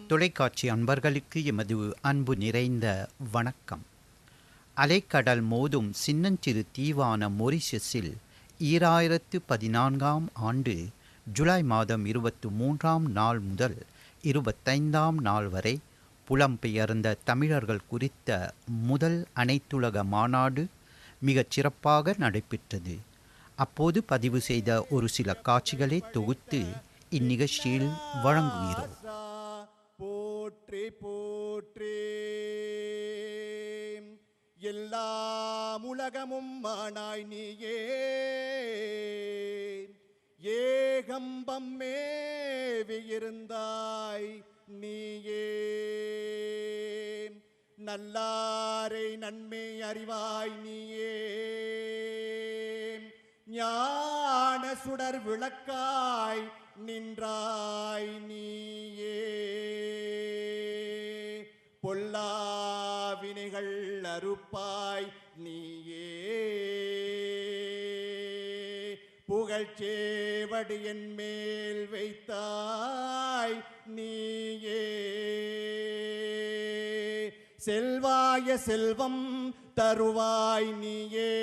தொலைக்காட்சி அன்பர்களுக்கு எமது அன்பு நிறைந்த வணக்கம். அலைக்கடல் மோதும் சின்னஞ்சிறு தீவான மொரிஷஸில் 2014 ஆண்டு ஜூலை மாதம் 23 நாள் முதல் 25 நாள் வரை புலம்பெயர்ந்த தமிழர்கள் குறித்த முதல் அனைத்துலக மாநாடு மிகச் சிறப்பாக நடைபெற்றது. அப்போது பதிவு செய்த ஒரு சில காட்சிகளை தொகுத்து இந்நிகழ்ச்சியில் வழங்குகிறோம். போற்றி போற்றி எல்லாம் உலகமும் மானாய் நீயே ஏகம்பம் மேவி இருந்தாய் நீயே நல்லாரை நன்மை அறிவாய் நீயே ஞான சுடர் விளக்காய் நின்றாய் நீயே பொல்லாவினைகள் அறுப்பாய் நீயே புகழ்ச்சேவடி என் மேல் வைத்தாய் நீயே செல்வாய செல்வம் தருவாய் நீயே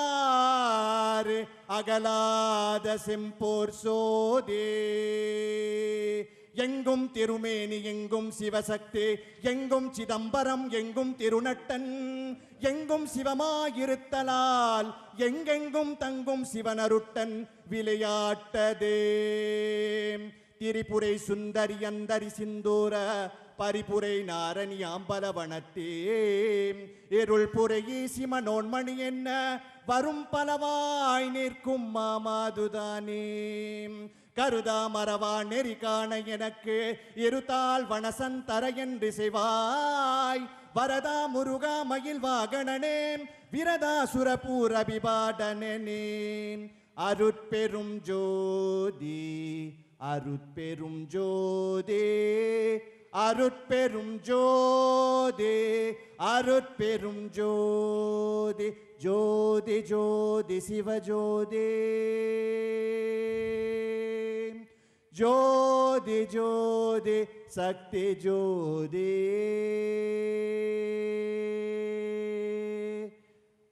திருவையாறு அகலாத செம்போர் சோதே எங்கும் திருமேனி எங்கும் சிவசக்தி எங்கும் சிதம்பரம் எங்கும் திருநட்டன் எங்கும் சிவமாயிருத்தலால் எங்கெங்கும் தங்கும் சிவனருட்டன் விளையாட்டதே திரிபுரை சுந்தரி அந்தரி சிந்தூர பரிபுரை நாரணி ஆம்பலவனத்தே இருள் புரை சிமனோன்மணி என்ன வரும் பலவாய் நிற்கும் மாமாதுதானே கருதா மரவா நெறி காண எனக்கு இருத்தால் வனசன் தர என்று செய்வாய் வரதா முருகா மயில் வாகனனே விரதா சுரபூர் அபிபாடனே அருட்பெரும் ஜோதி அருட்பெரும் ஜோதே அருட்பெரும் ஜோதி அருட்பெரும் ஜோதி ஜோதி ஜோதி சிவஜோதி ஜோதி ஜோதி சக்தி ஜோதி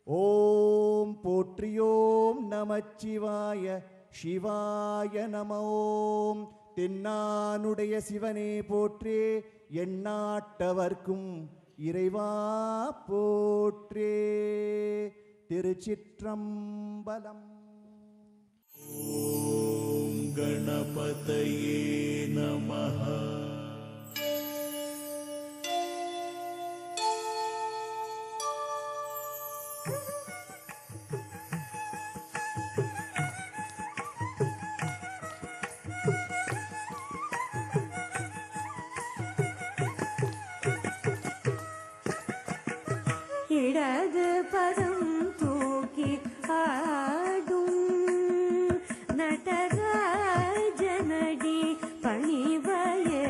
ஓம் போற்றியோம் நமச்சிவாய சிவாய நமோம் தென்னானுடைய சிவனே போற்றே எண்ணாட்டவர்க்கும் இறைவா போற்றே. திருச்சிற்றம்பலம். ஓம் கணபதயே நமஹ. இடது பதம் தூக்கி ஆடும் நடராஜனடி பணிவையே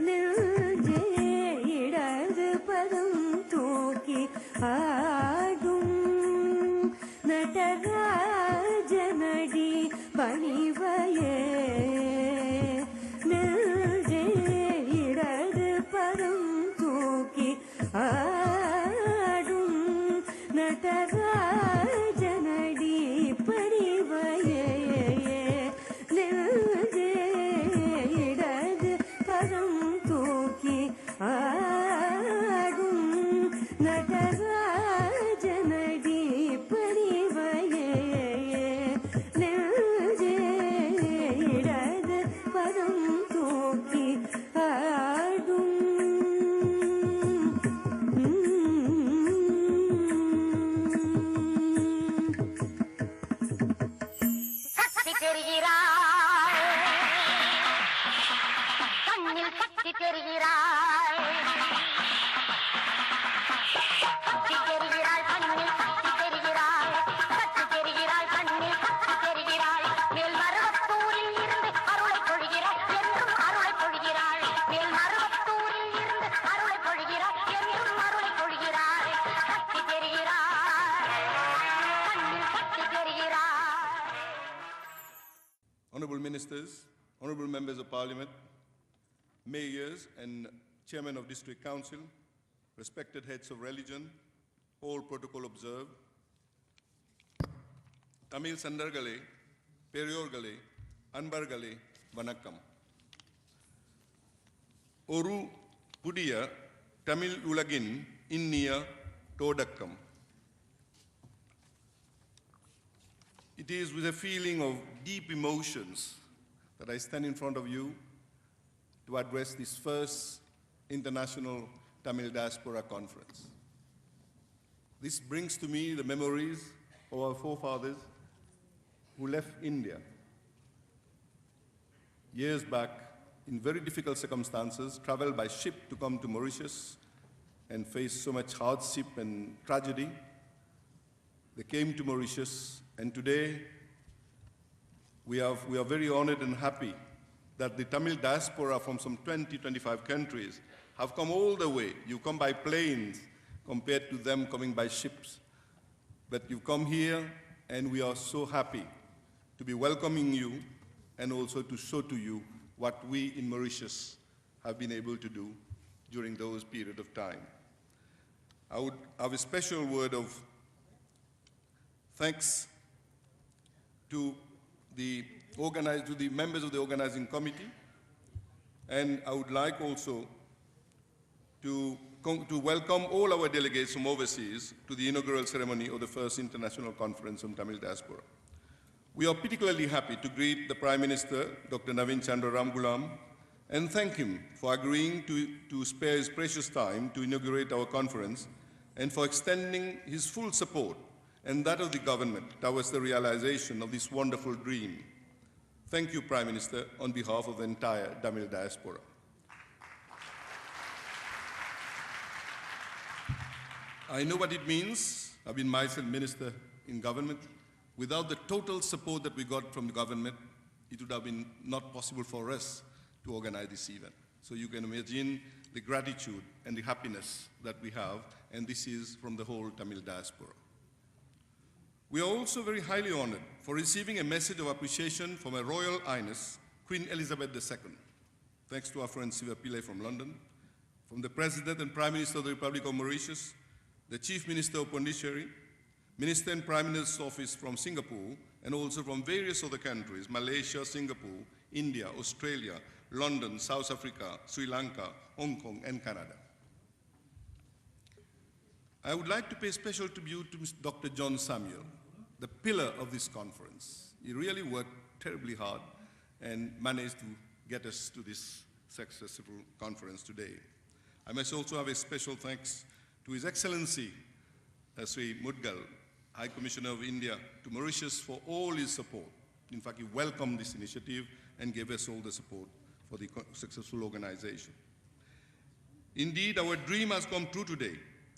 நெஞ்சே இடது பதம் தூக்கி ஆடும் நடராஜனடி பணிவையே நெஞ்சே இடது பதம் தூக்கி ஆடும் நடராஜனடி பணிவையே நெஞ்சே இடது பதம் தூக்கி ஆடும் நடராஜனடி பணிவையே நெஞ்சே இடது பதம் தூக்கி ஆடும் தெரிகிறாய் ministers, honorable members of parliament, mayors and chairmen of district council, respected heads of religion, all protocol observed. Tamil Sandargale, Periorgale, Anbargale, Vanakkam. Oru Pudiya, Tamil Ulagin, Inniya, Todakkam. It is with a feeling of deep emotions that I stand in front of you to address this first International Tamil Diaspora Conference. This brings to me the memories of our forefathers who left India years back in very difficult circumstances, traveled by ship to come to Mauritius and face so much hardship and tragedy. They came to Mauritius, and today we are very honored and happy that the Tamil diaspora from some 20-25 countries have come all the way. You come by planes compared to them coming by ships. But you come here, and we are so happy to be welcoming you and also to show to you what we in Mauritius have been able to do during those periods of time. I would have a special word of thanks to the members of the organizing committee, and I would like also to welcome all our delegates from overseas to the inaugural ceremony of the first International Conference on Tamil Diaspora. We are particularly happy to greet the Prime Minister, Dr. Navin Chandra Ramgoolam, and thank him for agreeing to spare his precious time to inaugurate our conference and for extending his full support and that of the government towards the realization of this wonderful dream. Thank you, Prime Minister, on behalf of the entire Tamil diaspora. I know what it means. I've been myself minister in government. Without the total support that we got from the government, it would have been not possible for us to organize this event. So you can imagine the gratitude and the happiness that we have, and this is from the whole Tamil diaspora. We are also very highly honored for receiving a message of appreciation from Her Royal Highness, Queen Elizabeth II, thanks to our friend Siva Pillai from London, from the President and Prime Minister of the Republic of Mauritius, the Chief Minister of Pondicherry, Minister and Prime Minister's Office from Singapore, and also from various other countries, Malaysia, Singapore, India, Australia, London, South Africa, Sri Lanka, Hong Kong, and Canada. I would like to pay special tribute to Dr. John Samuel, the pillar of this conference. He really worked terribly hard and managed to get us to this successful conference today. I must also have a special thanks to His Excellency, Sri Mudgal, High Commissioner of India to Mauritius, for all his support. In fact, he welcomed this initiative and gave us all the support for the successful organization. Indeed, our dream has come true today.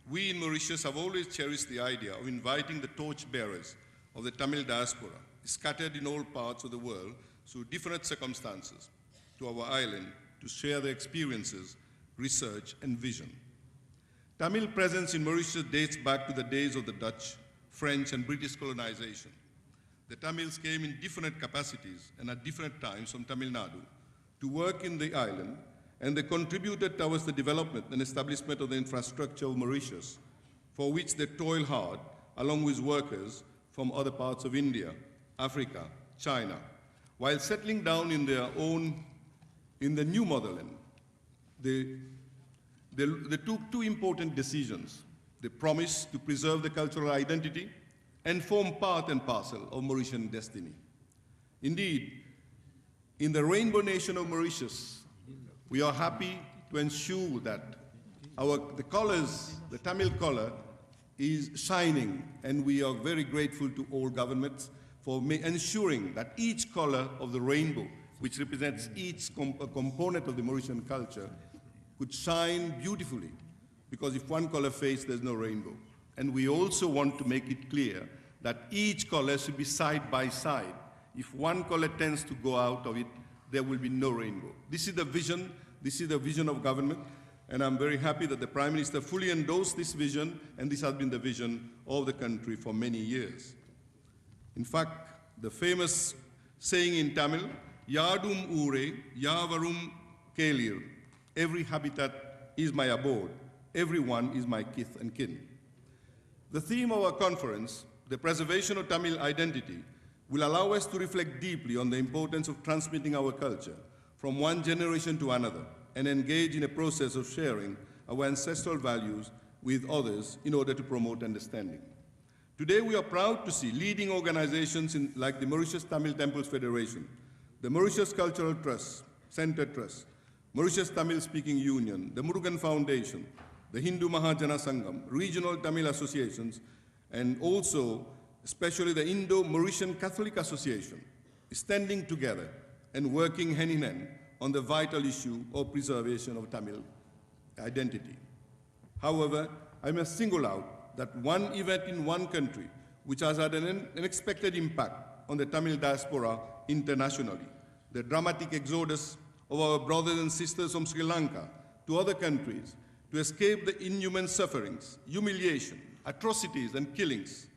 We in Mauritius have always cherished the idea of inviting the torchbearers of the Tamil diaspora, scattered in all parts of the world through different circumstances, to our island to share their experiences, research, and vision. Tamil presence in Mauritius dates back to the days of the Dutch, French, and British colonization. The Tamils came in different capacities and at different times from Tamil Nadu to work in the island, and they contributed towards the development and establishment of the infrastructure of Mauritius, for which they toiled hard along with workers from other parts of India, Africa, China, while settling down in their own, in the new motherland. They took two important decisions. They promised to preserve the cultural identity and form part and parcel of Mauritian destiny. Indeed, in the rainbow nation of Mauritius, we are happy to ensure that the colors, the Tamil color, is shining, and we are very grateful to all governments for ensuring that each color of the rainbow, which represents each component of the Mauritian culture, could shine beautifully, because if one color fades, there's no rainbow. And we also want to make it clear that each color should be side by side. If one color tends to go out of it, there will be no rainbow. This is the vision of government, and I'm very happy that the Prime Minister fully endorsed this vision, and this has been the vision of the country for many years. In fact, the famous saying in Tamil, Yadum ure, yavarum kelir. Every habitat is my abode. Everyone is my kith and kin. The theme of our conference, the preservation of Tamil identity, will allow us to reflect deeply on the importance of transmitting our culture from one generation to another and engage in a process of sharing our ancestral values with others in order to promote understanding. Today, we are proud to see leading organizations like the Mauritius Tamil Temples Federation, the Mauritius Cultural Trust, Center Trust, Mauritius Tamil Speaking Union, the Murugan Foundation, the Hindu Mahajana Sangam, regional Tamil associations, and also especially the Indo-Mauritian Catholic Association, standing together and working hand in hand on the vital issue of preservation of Tamil identity. However, I must single out that one event in one country which has had an unexpected impact on the Tamil diaspora internationally, the dramatic exodus of our brothers and sisters from Sri Lanka to other countries to escape the inhuman sufferings, humiliation, atrocities, and killings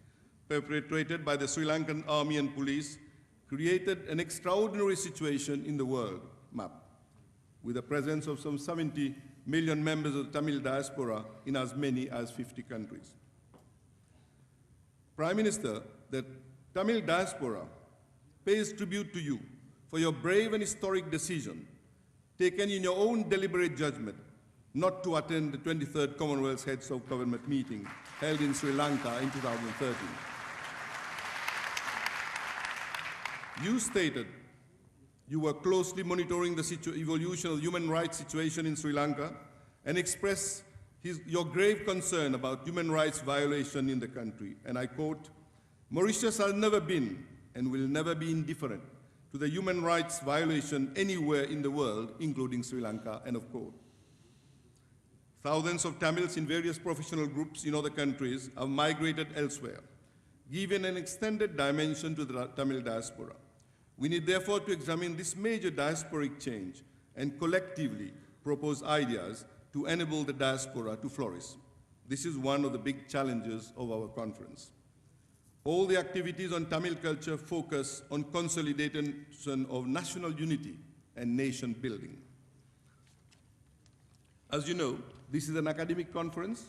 perpetrated by the Sri Lankan army and police, created an extraordinary situation in the world map, with the presence of some 70 million members of the Tamil diaspora in as many as 50 countries. Prime Minister, the Tamil diaspora pays tribute to you for your brave and historic decision, taken in your own deliberate judgment, not to attend the 23rd Commonwealth Heads of Government meeting held in Sri Lanka in 2013. You stated you were closely monitoring the evolution of the human rights situation in Sri Lanka and expressed your grave concern about human rights violation in the country. And I quote, "Mauritius has never been and will never be indifferent to the human rights violation anywhere in the world, including Sri Lanka," end of quote. Thousands of Tamils in various professional groups in other countries have migrated elsewhere, giving an extended dimension to the Tamil diaspora. We need therefore to examine this major diasporic change and collectively propose ideas to enable the diaspora to flourish. This is one of the big challenges of our conference. All the activities on Tamil culture focus on consolidation of national unity and nation building. As you know, this is an academic conference.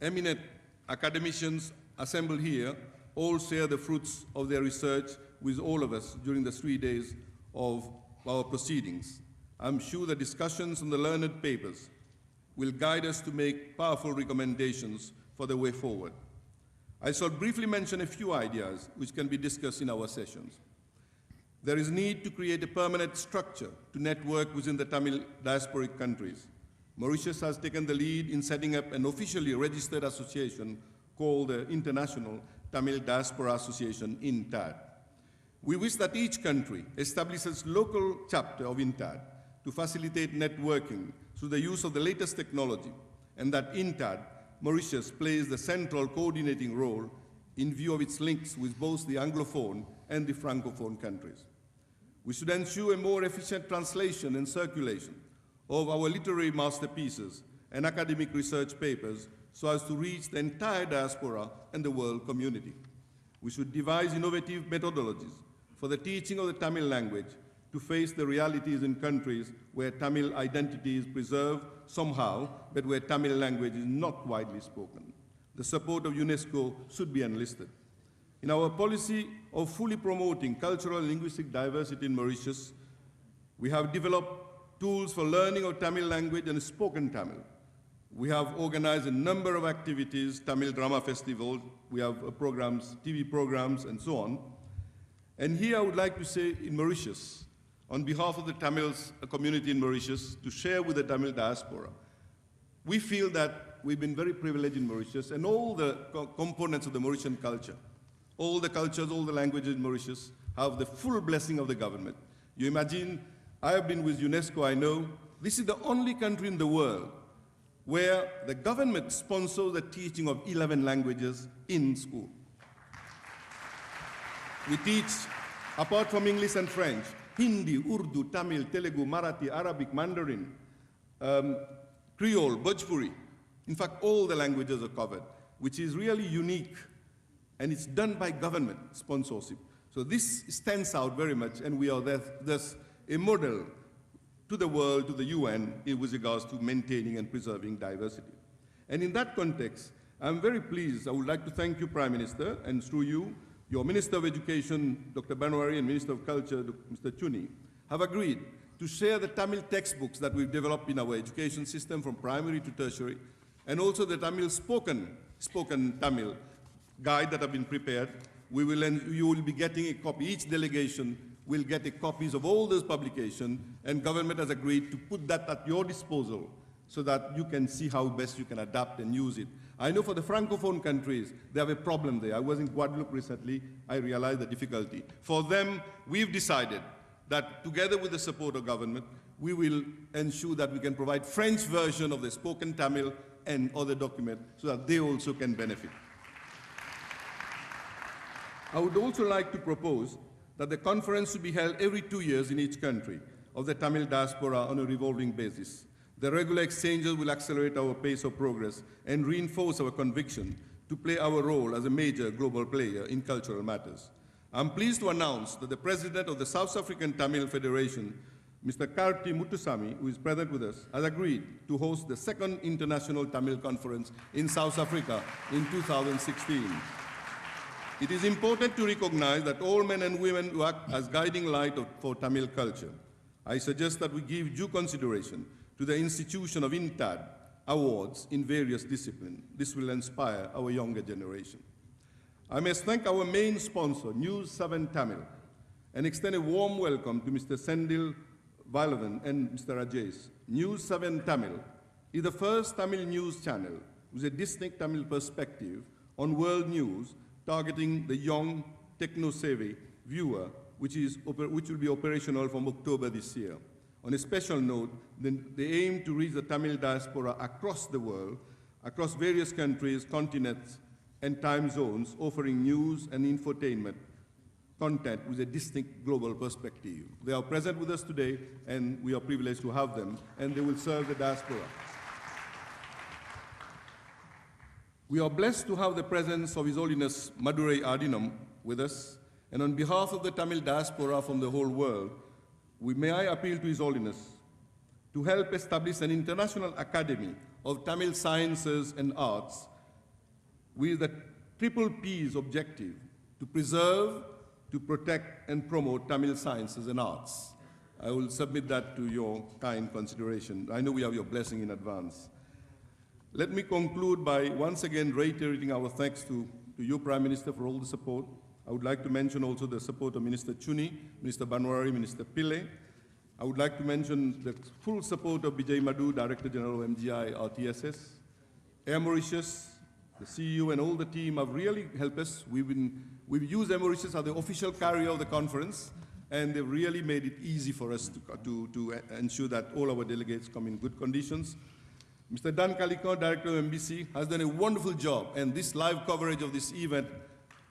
Eminent academicians assembled here all share the fruits of their research with all of us during the 3 days of our proceedings. I'm sure the discussions on the learned papers will guide us to make powerful recommendations for the way forward. I shall briefly mention a few ideas which can be discussed in our sessions. There is need to create a permanent structure to network within the Tamil diasporic countries. Mauritius has taken the lead in setting up an officially registered association called the International Tamil Diaspora Association, INTAD. We wish that each country establishes local chapter of INTAD to facilitate networking through the use of the latest technology, and that INTAD, Mauritius, plays the central coordinating role in view of its links with both the Anglophone and the Francophone countries. We should ensure a more efficient translation and circulation of our literary masterpieces and academic research papers so as to reach the entire diaspora and the world community. We should devise innovative methodologies for the teaching of the Tamil language to face the realities in countries where Tamil identity is preserved somehow, but where Tamil language is not widely spoken. The support of UNESCO should be enlisted. In our policy of fully promoting cultural and linguistic diversity in Mauritius, we have developed tools for learning of Tamil language and spoken Tamil. We have organized a number of activities, Tamil Drama Festival, we have programs, TV programs, and so on. And here I would like to say in Mauritius, on behalf of the Tamil community in Mauritius, to share with the Tamil diaspora, we feel that we've been very privileged in Mauritius and all the components of the Mauritian culture, all the cultures, all the languages in Mauritius have the full blessing of the government. You imagine, I have been with UNESCO, I know, this is the only country in the world where the government sponsors the teaching of 11 languages in school. We teach, apart from English and French, Hindi, Urdu, Tamil, Telugu, Marathi, Arabic, Mandarin, Creole, Bhojpuri. In fact, all the languages are covered, which is really unique, and it's done by government sponsorship. So this stands out very much, and we are thus a model to the world, to the UN, with regards to maintaining and preserving diversity. And in that context, I'm very pleased. I would like to thank you, Prime Minister, and through you, your Minister of Education, Dr. Banwari, and Minister of Culture, Mr. Chuni, have agreed to share the Tamil textbooks that we've developed in our education system from primary to tertiary, and also the Tamil spoken Tamil guide that have been prepared. You will be getting a copy. Each delegation will get a copies of all those publications, and government has agreed to put that at your disposal so that you can see how best you can adapt and use it. I know for the Francophone countries, they have a problem there. I was in Guadeloupe recently. I realized the difficulty. For them, we've decided that together with the support of government, we will ensure that we can provide French version of the spoken Tamil and other documents so that they also can benefit. I would also like to propose that the conference should be held every 2 years in each country of the Tamil diaspora on a revolving basis. The regular exchanges will accelerate our pace of progress and reinforce our conviction to play our role as a major global player in cultural matters. I'm pleased to announce that the President of the South African Tamil Federation, Mr. Karti Muthusamy, who is present with us, has agreed to host the second International Tamil Conference in South Africa in 2016. It is important to recognize that all men and women who act as guiding light for Tamil culture. I suggest that we give due consideration to the institution of INTAD awards in various disciplines. This will inspire our younger generation. I must thank our main sponsor, News 7 Tamil, and extend a warm welcome to Mr. Sendil Valavan and Mr. Rajesh. News 7 Tamil is the first Tamil news channel with a distinct Tamil perspective on world news, targeting the young, techno-savvy viewer, which will be operational from October this year. On a special note, they aim to reach the Tamil diaspora across the world, across various countries, continents, and time zones, offering news and infotainment content with a distinct global perspective. They are present with us today, and we are privileged to have them, and they will serve the diaspora. We are blessed to have the presence of His Holiness Madurai Adinam with us, and on behalf of the Tamil diaspora from the whole world, may I appeal to His Holiness to help establish an international academy of Tamil sciences and arts with the triple P's objective: to preserve, to protect, and promote Tamil sciences and arts. I will submit that to your kind consideration. I know we have your blessing in advance. Let me conclude by once again reiterating our thanks to you, Prime Minister, for all the support. I would like to mention also the support of Minister Chuni, Minister Banwari, Minister Pillay. I would like to mention the full support of Bijay Madhu, Director General of MGI RTSS. Air Mauritius, the CEO and all the team have really helped us. We've used Air Mauritius as the official carrier of the conference, and they've really made it easy for us to ensure that all our delegates come in good conditions. Mr. Dan Kaliko, Director of MBC, has done a wonderful job, and this live coverage of this event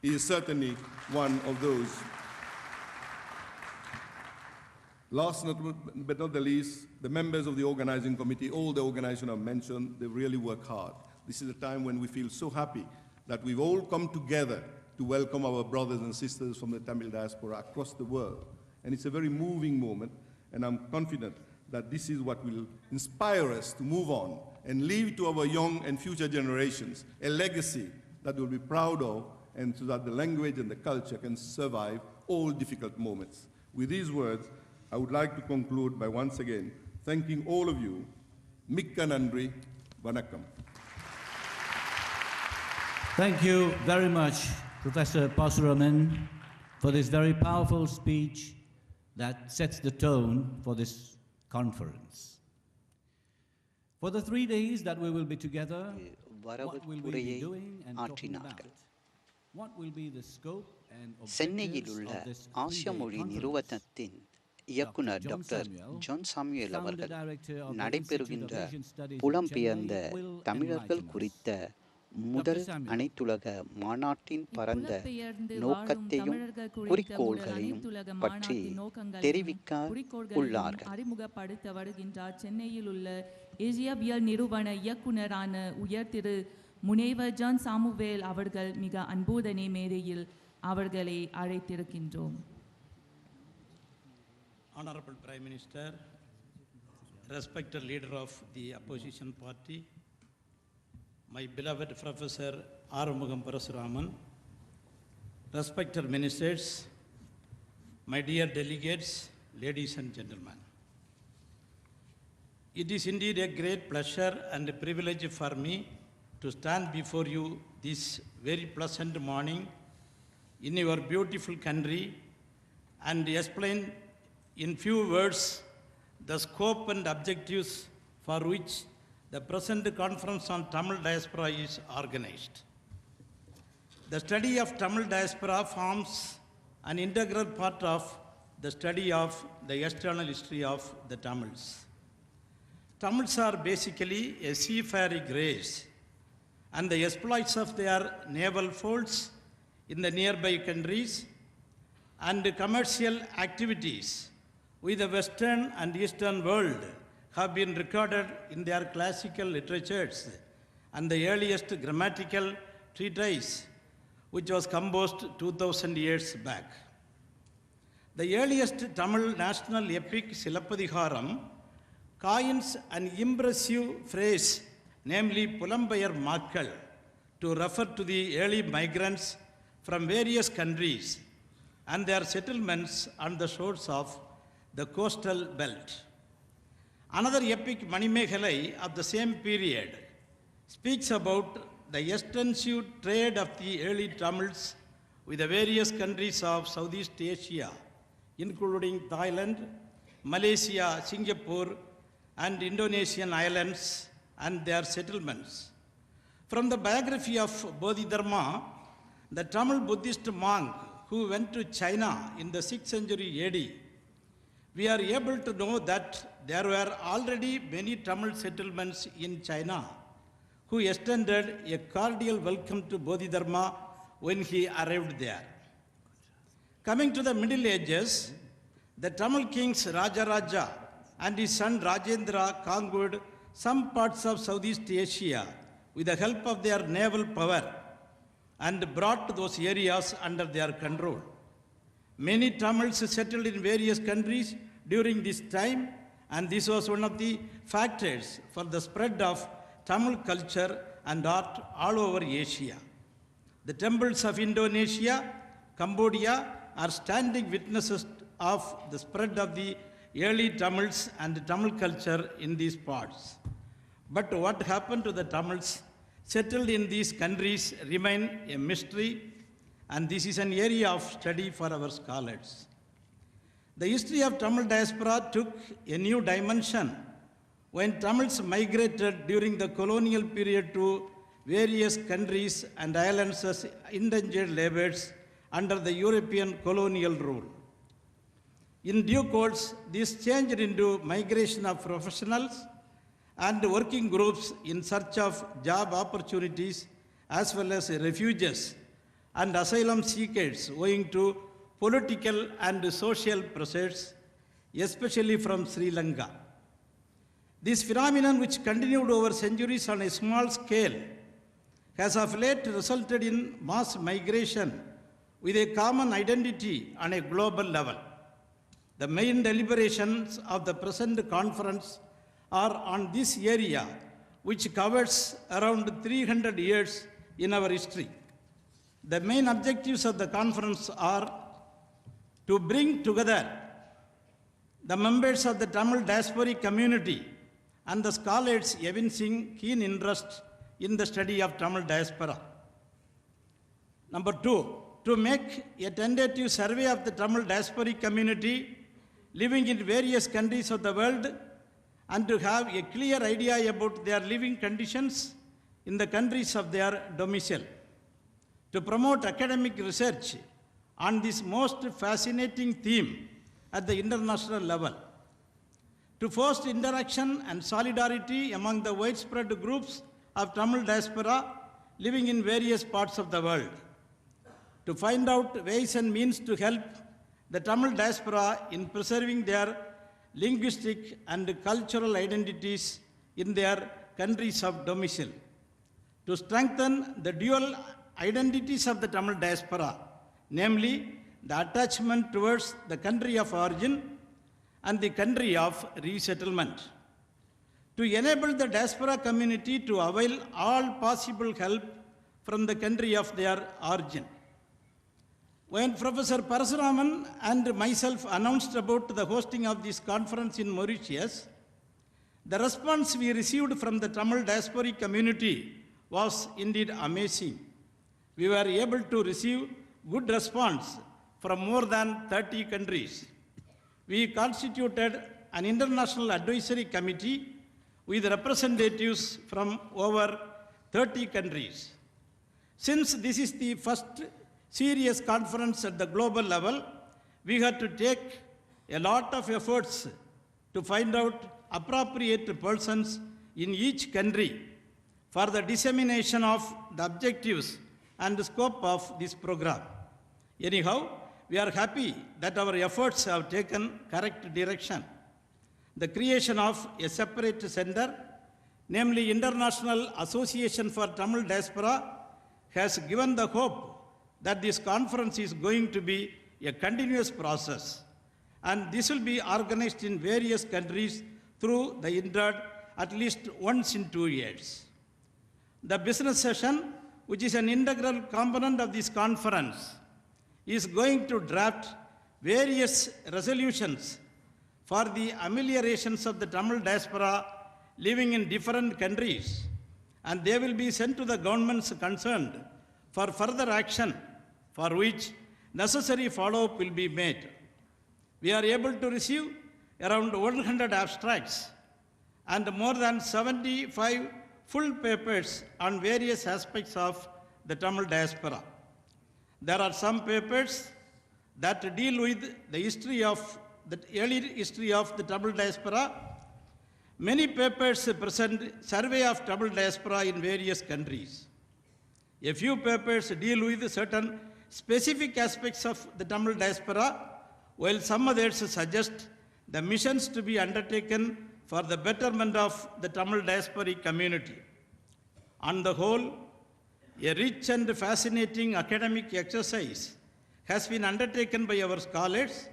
is certainly one of those. Last but not the least, the members of the organizing committee, all the organizations I've mentioned, they really work hard. This is a time when we feel so happy that we've all come together to welcome our brothers and sisters from the Tamil diaspora across the world. And it's a very moving moment, and I'm confident that this is what will inspire us to move on and leave to our young and future generations a legacy that we'll be proud of, and so that the language and the culture can survive all difficult moments. With these words, I would like to conclude by once again thanking all of you. Mikka Nandri, Vanakkam. Thank you very much, Professor Pasuraman, for this very powerful speech that sets the tone for this conference. For the 3 days that we will be together, what will we be doing and talking about? What will be the scope and சென்னையில் objectives உள்ள of this ஆசிய 3-day மொழி conference? நிறுவனத்தின் இயக்குனர் doctor John Samuel அவர்கள் நடைபெறுகின்ற புலம்பெயர்ந்த தமிழர்கள் குறித்த முதல் அனைத்துலக மாநாட்டின் பரந்த நோக்கத்தையும் குறிக்கோள்களையும் பற்றி தெரிவிக்க உள்ளார்கள். அறிமுகப்படுத்த வருகின்றார். சென்னையில் உள்ள ஏசியாபியல் நிறுவன இயக்குனரான உயர் திரு முனைவர் ஜான் சாமுவேல் அவர்கள் மிக அன்புடனே மேடையில் அவர்களை அழைத்திருக்கின்றோம். Honorable Prime Minister, respected leader of the opposition party, my beloved Professor Arumugam Parasuraman, respected ministers, my dear delegates, ladies and gentlemen. It is indeed a great pleasure and a privilege for me to stand before you this very pleasant morning in your beautiful country and explain in few words the scope and objectives for which the present conference on Tamil diaspora is organized. The study of Tamil diaspora forms an integral part of the study of the external history of the Tamils. Tamils are basically a seafaring race, and the exploits of their naval forts in the nearby countries and commercial activities with the Western and Eastern world have been recorded in their classical literatures and the earliest grammatical treatise, which was composed 2000 years back. The earliest Tamil national epic Silappadigaram coins an impressive phrase, namely Pulambayar Makkal, to refer to the early migrants from various countries and their settlements on the shores of the coastal belt. Another epic, Manimeghalai, of the same period, speaks about the extensive trade of the early Tamils with the various countries of Southeast Asia, including Thailand, Malaysia, Singapore, and Indonesian islands and their settlements. From the biography of Bodhidharma, the Tamil Buddhist monk who went to China in the 6th century AD, we are able to know that there were already many Tamil settlements in China who extended a cordial welcome to Bodhidharma when he arrived there. Coming to the Middle Ages, the Tamil kings Rajaraja and his son Rajendra conquered some parts of Southeast Asia with the help of their naval power and brought those areas under their control. Many Tamils settled in various countries during this time, and this was one of the factors for the spread of Tamil culture and art all over Asia. The temples of Indonesia, Cambodia are standing witnesses of the spread of the early Tamils and Tamil culture in these parts. But what happened to the Tamils settled in these countries remain a mystery, and this is an area of study for our scholars. The history of Tamil diaspora took a new dimension when Tamils migrated during the colonial period to various countries and islands as indentured laborers under the European colonial rule. In due course, this changed into migration of professionals and working groups in search of job opportunities, as well as refugees and asylum seekers owing to political and social pressures, especially from Sri Lanka. This phenomenon, which continued over centuries on a small scale, has of late resulted in mass migration with a common identity on a global level. The main deliberations of the present conference are on this area, which covers around 300 years in our history. The main objectives of the conference are to bring together the members of the Tamil diasporic community and the scholars evincing keen interest in the study of Tamil diaspora. Number two, to make a tentative survey of the Tamil diasporic community living in various countries of the world and to have a clear idea about their living conditions in the countries of their domicile. To promote academic research on this most fascinating theme at the international level. To foster interaction and solidarity among the widespread groups of Tamil diaspora living in various parts of the world. To find out ways and means to help the Tamil diaspora in preserving their linguistic and cultural identities in their countries of domicile. To strengthen the dual identities of the Tamil diaspora, namely the attachment towards the country of origin and the country of resettlement. To enable the diaspora community to avail all possible help from the country of their origin. When Professor Parasuraman and myself announced about the hosting of this conference in Mauritius, the response we received from the Tamil diasporic community was indeed amazing. We were able to receive good response from more than 30 countries. We constituted an international advisory committee with representatives from over 30 countries. Since this is the first serious conference at the global level, we had to take a lot of efforts to find out appropriate persons in each country for the dissemination of the objectives and the scope of this program. Anyhow, we are happy that our efforts have taken correct direction. The creation of a separate center, namely International Association for Tamil Diaspora, has given the hope that this conference is going to be a continuous process, and this will be organized in various countries through the INDRAD at least once in 2 years. The business session, which is an integral component of this conference, is going to draft various resolutions for the ameliorations of the Tamil diaspora living in different countries, and they will be sent to the governments concerned for further action, for which necessary follow-up will be made. We are able to receive around 100 abstracts and more than 75 full papers on various aspects of the Tamil diaspora. There are some papers that deal with the history of the early history of the Tamil diaspora. Many papers present survey of Tamil diaspora in various countries. A few papers deal with certain specific aspects of the Tamil diaspora, while some others suggest the missions to be undertaken for the betterment of the Tamil diasporic community. On the whole, a rich and fascinating academic exercise has been undertaken by our scholars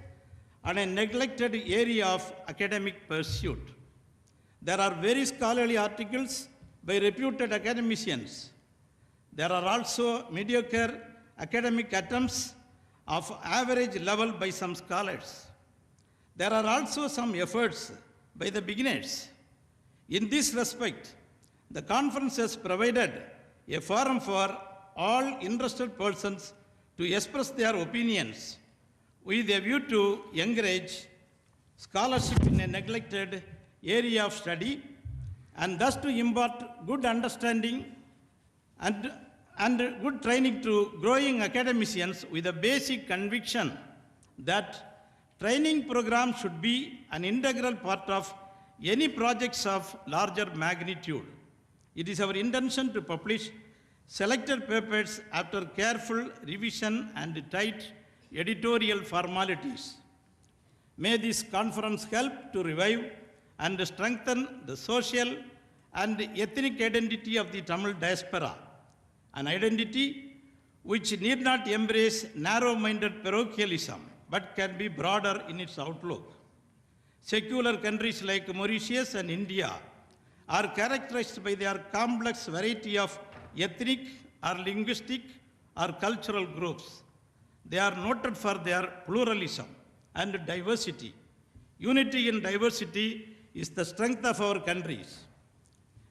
on a neglected area of academic pursuit. There are very scholarly articles by reputed academicians. There are also mediocre academic attempts of average level by some scholars. There are also some efforts by the beginners. In this respect, the conference has provided a forum for all interested persons to express their opinions with a view to encourage scholarship in a neglected area of study, and thus to impart good understanding and good training to growing academicians with a basic conviction that training program should be an integral part of any projects of larger magnitude. It is our intention to publish selected papers after careful revision and tight editorial formalities. May this conference help to revive and strengthen the social and ethnic identity of the Tamil diaspora, an identity which need not embrace narrow-minded parochialism, but can be broader in its outlook. Secular countries like Mauritius and India are characterized by their complex variety of ethnic or linguistic or cultural groups. They are noted for their pluralism and diversity. Unity in diversity is the strength of our countries.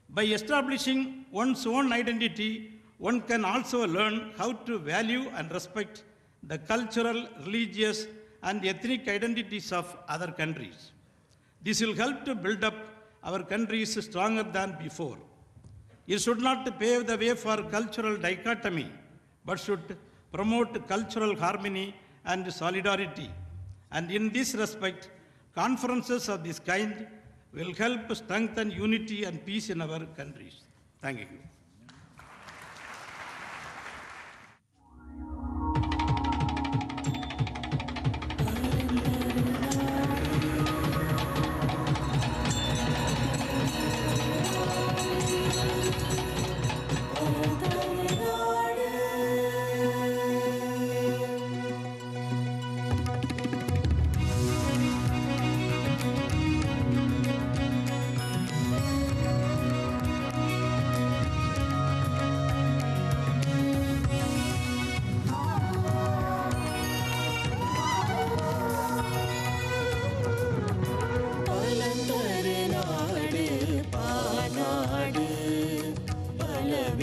By establishing one's own identity, one can also learn how to value and respect the cultural, religious, and ethnic identities of other countries. This will help to build up our countries stronger than before. It should not pave the way for cultural dichotomy, but should promote cultural harmony and solidarity. And in this respect, conferences of this kind will help strengthen unity and peace in our countries. Thank you.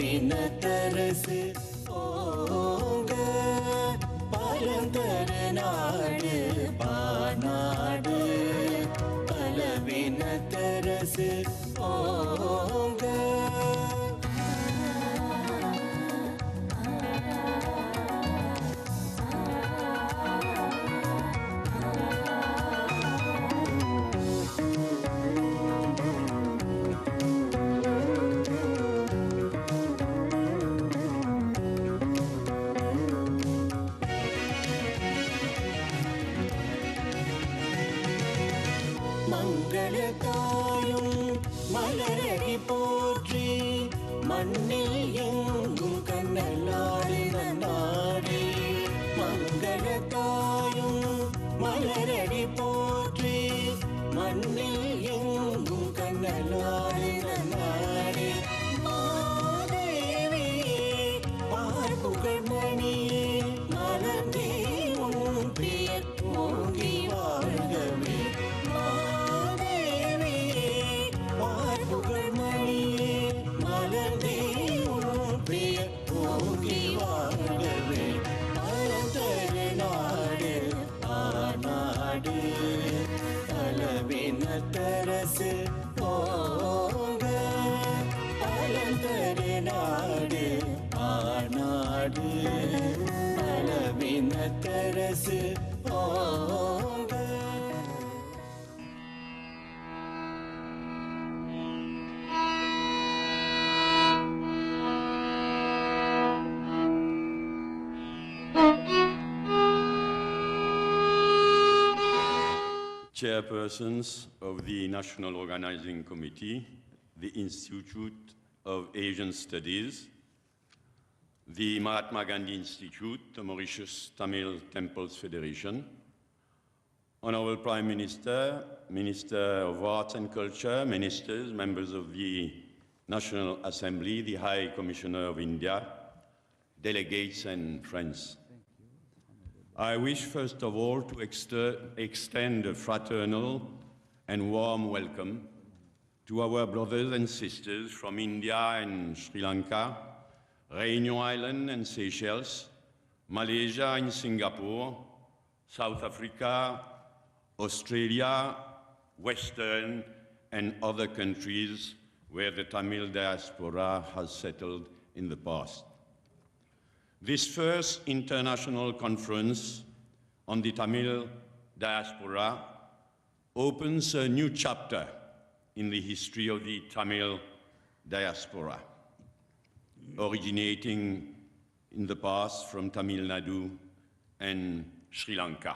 பலவினத்தரசு ஓங்க பரந்தர நாடு பாநாடு பலவினத்தரசு ஓங்க மங்களத்தாயும் மலரடி போற்றி மண்ணில் எங்கும் கண்ணலாடி நன்னாடி மங்களத்தாயும் மலரடி போற்றி மண்ணில் எங்கும் கண்ணலாடி நன்னாடி மாதேவி பார்ப்புகழ் மணியே மலர்ந்தே உன் பெயர் ஓங்கி வாழ்கவே பலவினத்தரசு போங்க பலந்தர நாடு ஆநாடு பலவினத்தரசு போங்க. Chairpersons of the National Organizing Committee, the Institute of Asian Studies, the Mahatma Gandhi Institute, the Mauritius Tamil Temples Federation, Honorable Prime Minister, Minister of Arts and Culture, ministers, members of the National Assembly, the High Commissioner of India, delegates and friends. I wish first of all to extend a fraternal and warm welcome to our brothers and sisters from India and Sri Lanka, Réunion Island and Seychelles, Malaysia and Singapore, South Africa, Australia, Western and other countries where the Tamil diaspora has settled in the past. This first international conference on the Tamil diaspora opens a new chapter in the history of the Tamil diaspora, originating in the past from Tamil Nadu and Sri Lanka.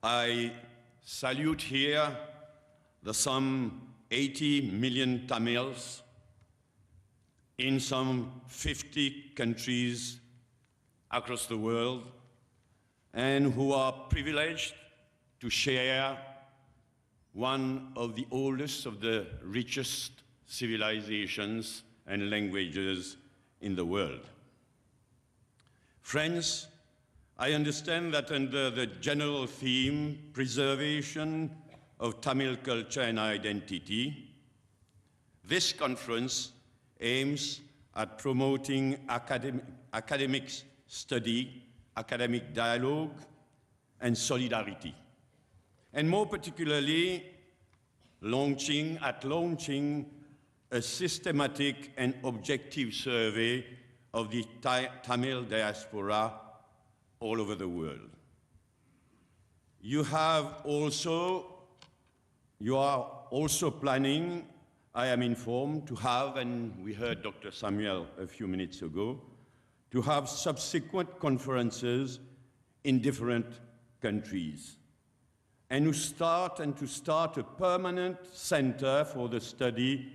I salute here the some 80 million Tamils in some 50 countries across the world, and who are privileged to share one of the oldest of the richest civilizations and languages in the world. Friends, I understand that under the general theme, preservation of Tamil culture and identity, this conference aims at promoting academic study, academic dialogue, and solidarity. And more particularly, launching a systematic and objective survey of the Tamil diaspora all over the world. You are also planning, I am informed, to have, and we heard Dr. Samuel a few minutes ago, to have subsequent conferences in different countries, and to start a permanent center for the study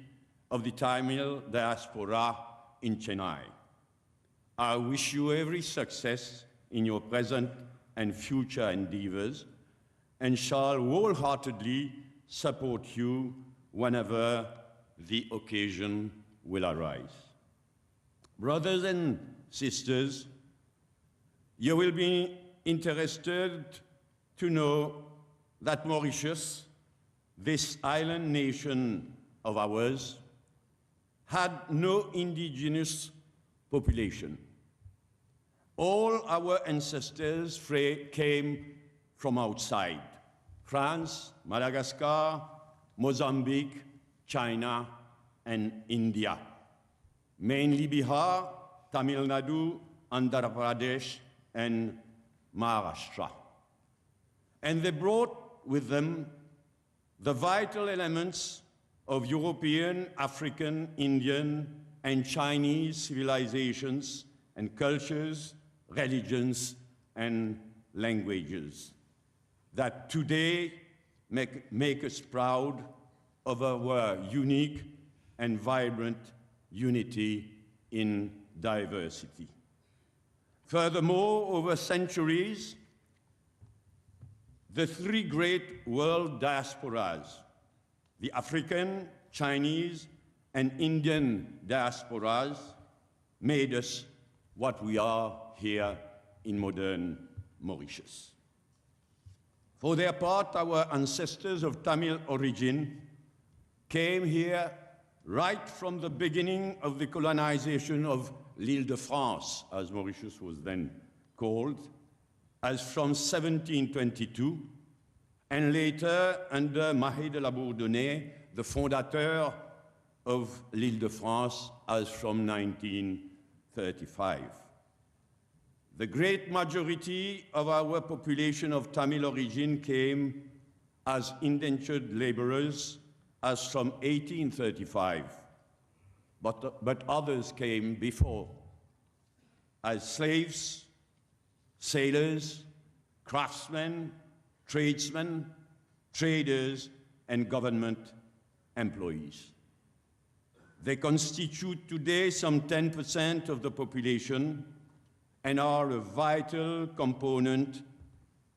of the Tamil diaspora in Chennai. I wish you every success in your present and future endeavors, and shall wholeheartedly support you whenever the occasion will arise. Brothers and sisters, you will be interested to know that Mauritius, this island nation of ours, had no indigenous population. All our ancestors came from outside: France, Madagascar, Mozambique, China, and India. Mainly Bihar, Tamil Nadu, Andhra Pradesh, and Maharashtra. And they brought with them the vital elements of European, African, Indian, and Chinese civilizations and cultures, religions, and languages that today make us proud of our unique and vibrant unity in diversity. Furthermore, over centuries, the three great world diasporas, the African, Chinese, and Indian diasporas, made us what we are here in modern Mauritius. For their part, our ancestors of Tamil origin came here right from the beginning of the colonization of l'Île-de-France, as Mauritius was then called, as from 1722, and later under Mahe de la Bourdonnais, the fondateur of l'Île-de-France, as from 1935. The great majority of our population of Tamil origin came as indentured laborers as from 1835, but others came before as slaves, sailors, craftsmen, tradesmen, traders, and government employees. They constitute today some 10% of the population and are a vital component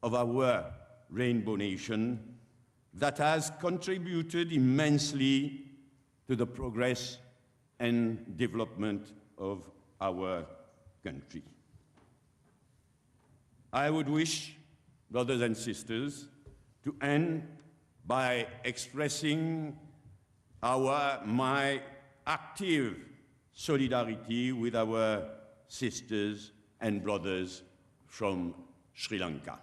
of our Rainbow Nation that has contributed immensely to the progress and development of our country. I would wish, brothers and sisters, to end by expressing my active solidarity with our sisters and brothers from Sri Lanka.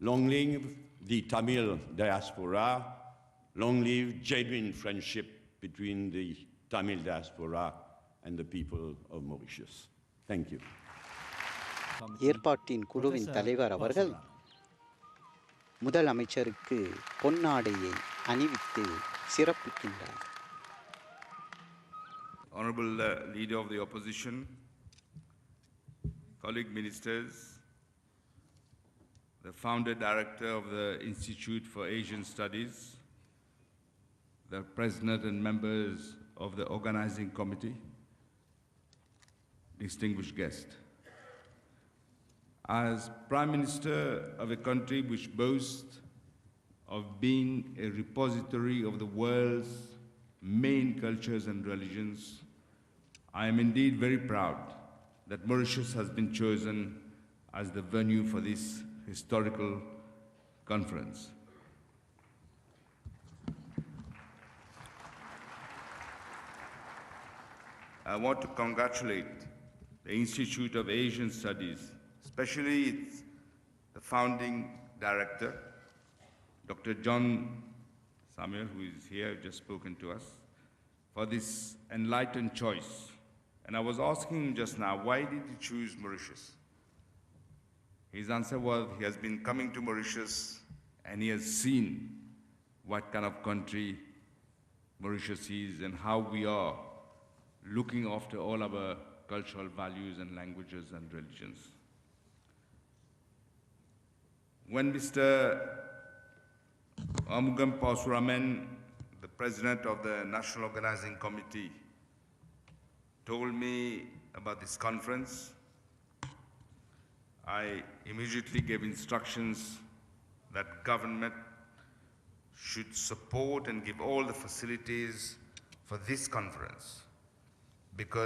Long live the Tamil diaspora, long live genuine friendship between the Tamil diaspora and the people of Mauritius. Thank you. ஏற்பாட்டின் குழுவின் தலைவர் அவர்கள் முதலமைச்சருக்கு பொன்னாடையை அணிவித்து சிறப்பிக்கின்றார். Honorable Leader of the Opposition, colleague ministers, the founder director of the Institute for Asian Studies, the president and members of the organizing committee, distinguished guests. As Prime Minister of a country which boasts of being a repository of the world's main cultures and religions, I am indeed very proud that Mauritius has been chosen as the venue for this historical conference. I want to congratulate the Institute of Asian Studies, especially the founding director, Dr. John Samuel, who is here, just spoken to us, for this enlightened choice. And I was asking him just now, why did he choose Mauritius? His answer was, he has been coming to Mauritius and he has seen what kind of country Mauritius is and how we are looking after all our cultural values and languages and religions. When Mr. Armugam Pausuraman, the president of the National Organizing Committee, told me about this conference, I immediately gave instructions that government should support and give all the facilities for this conference, because